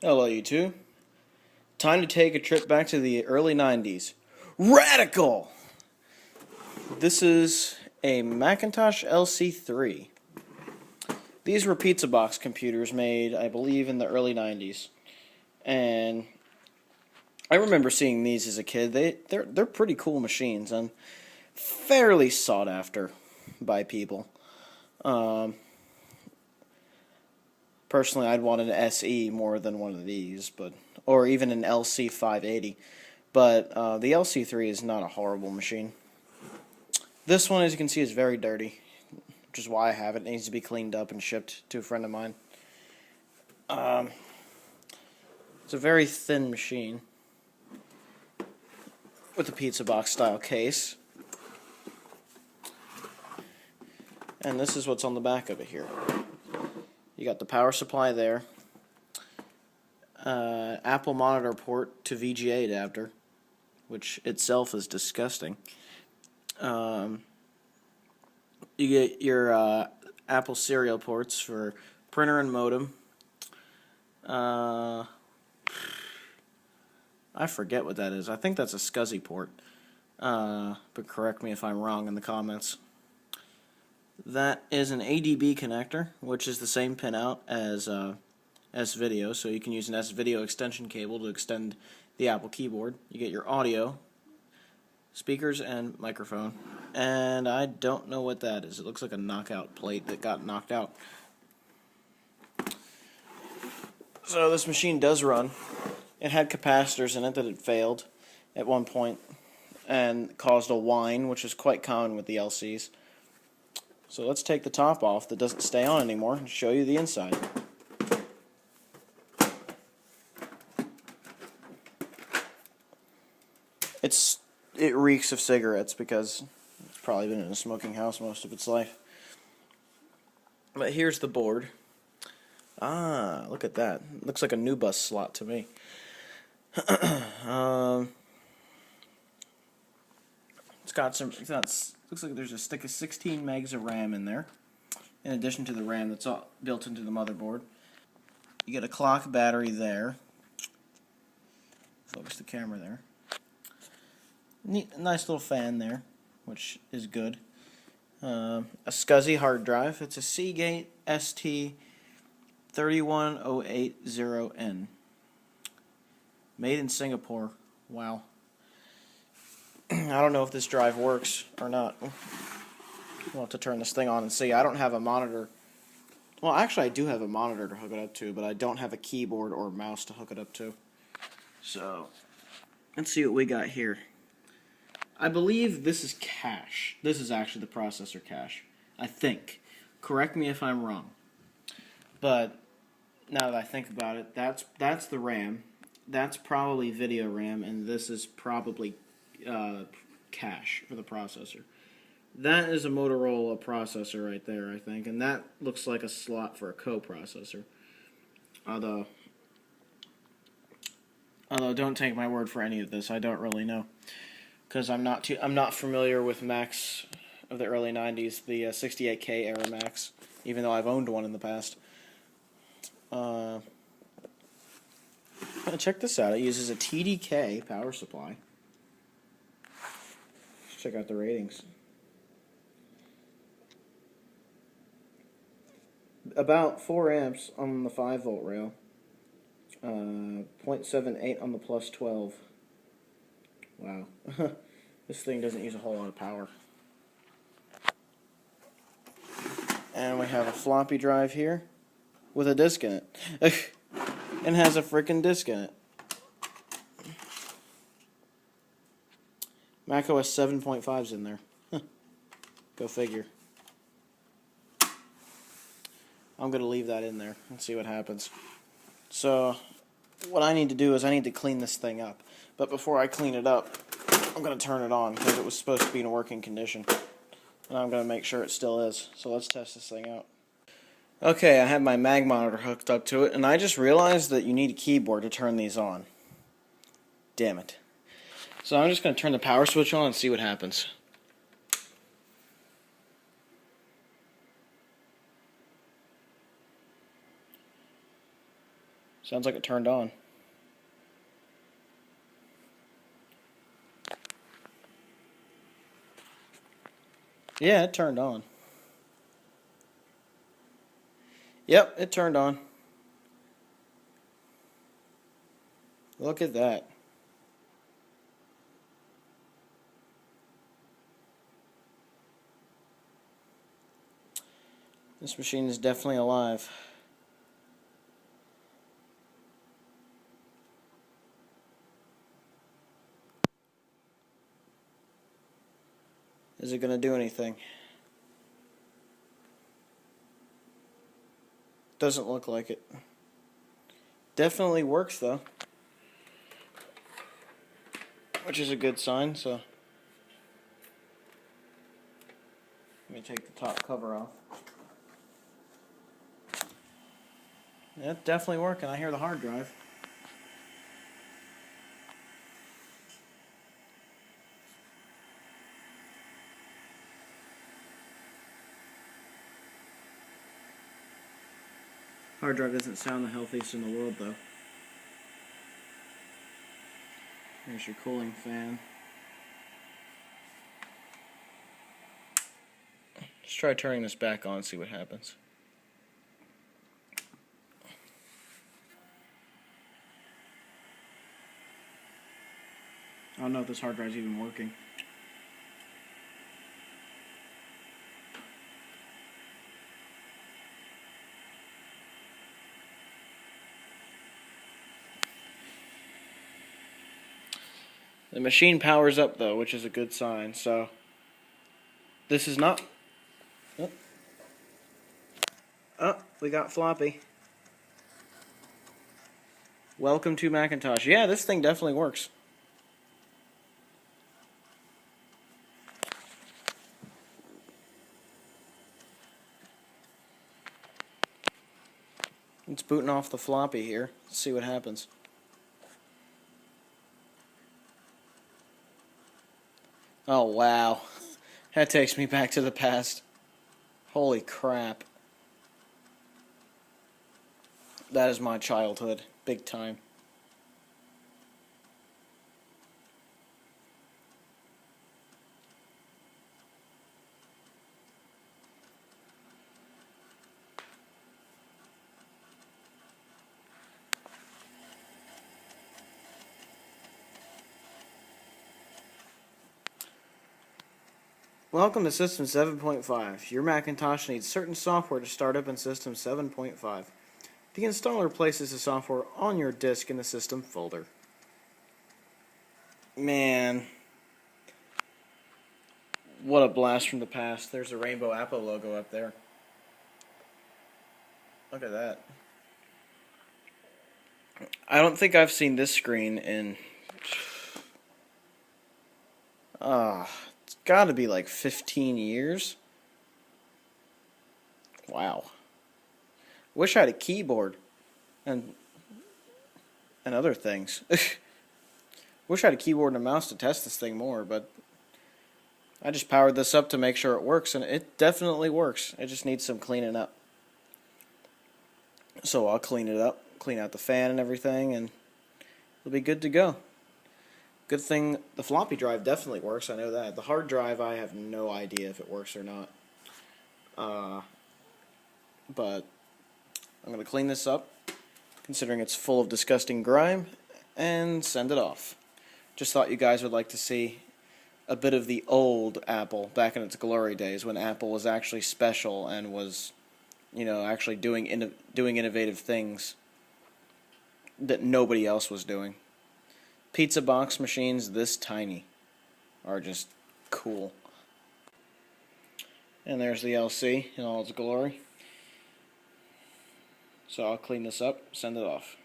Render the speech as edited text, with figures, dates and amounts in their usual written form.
Hello, you two. Time to take a trip back to the early 90s. Radical! This is a Macintosh LCIII. These were pizza box computers made, I believe, in the early 90s. And I remember seeing these as a kid. They're pretty cool machines and fairly sought after by people. Personally, I'd want an SE more than one of these, or even an LC580. But the LC3 is not a horrible machine. This one, as you can see, is very dirty, which is why I have it. It needs to be cleaned up and shipped to a friend of mine. It's a very thin machine with a pizza box style case. And this is what's on the back of it here. You got the power supply there, Apple monitor port to VGA adapter, which itself is disgusting. You get your Apple serial ports for printer and modem. I forget what that is. I think that's a SCSI port, but correct me if I'm wrong in the comments. That is an ADB connector, which is the same pinout as S-Video, so you can use an S-Video extension cable to extend the Apple keyboard. You get your audio, speakers, and microphone. And I don't know what that is. It looks like a knockout plate that got knocked out. So this machine does run. It had capacitors in it that had failed at one point and caused a whine, which is quite common with the LCs. So let's take the top off that doesn't stay on anymore and show you the inside. It reeks of cigarettes because it's probably been in a smoking house most of its life. But here's the board. Ah, look at that. Looks like a new bus slot to me. Looks like there's a stick of 16 megs of RAM in there, in addition to the RAM that's all built into the motherboard. You get a clock battery there. Focus the camera there. Nice little fan there, which is good. A SCSI hard drive. It's a Seagate ST31080N. Made in Singapore. Wow. I don't know if this drive works or not. We'll have to turn this thing on and see. I don't have a monitor. Well, actually, I do have a monitor to hook it up to, but I don't have a keyboard or mouse to hook it up to. So, let's see what we got here. I believe this is cache. This is actually the processor cache, I think. Correct me if I'm wrong. But now that I think about it, that's the RAM. That's probably video RAM, and this is probably cache for the processor. That is a Motorola processor right there, I think, and that looks like a slot for a coprocessor. Although don't take my word for any of this. I don't really know, because I'm not familiar with Macs of the early 90s, the 68K era Macs, even though I've owned one in the past. Check this out. It uses a TDK power supply. Let's check out the ratings. About 4 amps on the 5-volt rail. 0.78 on the plus 12. Wow. This thing doesn't use a whole lot of power. And we have a floppy drive here with a disk in it. And has a frickin' disk in it. macOS 7.5's in there. Go figure. I'm going to leave that in there and see what happens. So, what I need to do is I need to clean this thing up. But before I clean it up, I'm going to turn it on because it was supposed to be in working condition. And I'm going to make sure it still is. So let's test this thing out. Okay, I have my mag monitor hooked up to it, and I just realized that you need a keyboard to turn these on. Damn it. So I'm just going to turn the power switch on and see what happens. Sounds like it turned on. Yeah, it turned on. Yep, it turned on. Look at that. This machine is definitely alive. Is it going to do anything? Doesn't look like it. Definitely works though, which is a good sign. So let me take the top cover off. Yeah, it's definitely working. I hear the hard drive. Hard drive doesn't sound the healthiest in the world though. Here's your cooling fan. Let's try turning this back on and see what happens. I don't know if this hard drive's even working. The machine powers up though, which is a good sign. So this is not... Oh, we got floppy. Welcome to Macintosh. Yeah, this thing definitely works. It's booting off the floppy here. Let's see what happens. Oh, wow. That takes me back to the past. Holy crap. That is my childhood. Big time. Welcome to System 7.5. Your Macintosh needs certain software to start up in System 7.5. The installer places the software on your disk in the System folder. Man. What a blast from the past. There's a Rainbow Apple logo up there. Look at that. I don't think I've seen this screen in... it's got to be like 15 years. Wow. Wish I had a keyboard and other things. Wish I had a keyboard and a mouse to test this thing more, but I just powered this up to make sure it works, and it definitely works. It just needs some cleaning up. So I'll clean it up, clean out the fan and everything, and it'll be good to go. Good thing the floppy drive definitely works, I know that. The hard drive, I have no idea if it works or not. But I'm going to clean this up, considering it's full of disgusting grime, and send it off. Just thought you guys would like to see a bit of the old Apple back in its glory days, when Apple was actually special and was, you know, actually doing innovative things that nobody else was doing. Pizza box machines this tiny are just cool. And there's the LC in all its glory. So I'll clean this up, send it off.